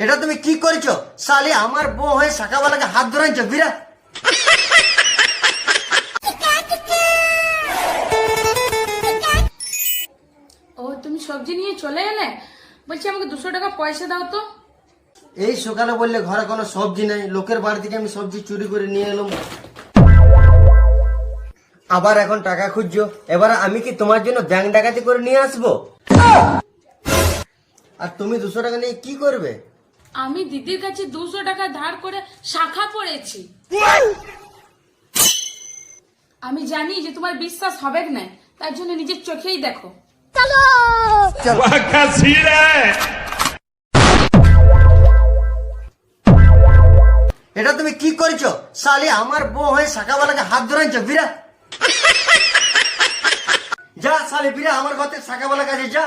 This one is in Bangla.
এটা তুমি কি করেছো শালি? আমার বউ হয়ে শাখাওয়ালাকে হাত ধরাইছো বিরা। ও তুমি সবজি নিয়ে চলে এলে? বলছি আমাকে 200 টাকা পয়সা দাও তো। এই সকালে বললে ঘরে কোনো সবজি নেই, লোকের বাড়ি থেকে আমি সবজি চুরি করে নিয়ে এলাম, আবার এখন টাকা খুঁজছো। এবার আমি কি তোমার জন্য ব্যাংক ডাকাতি করে নিয়ে আসবো? আর তুমি 200 টাকা নিয়ে কি করবে? আমি দিদির কাছে 200 টাকা ধার করে শাখা পড়েছি। আমি জানি যে তোমার বিশ্বাস হবে না, তার জন্য নিজের চোখেই দেখো। এটা তুমি কি করেছো শালি? আমার বউ হয়ে শাখাওয়ালাকে হাত ধরাইছো বিরা। যা শালি বিরা, আমার ঘর থেকে শাখাওয়ালার কাছে যা।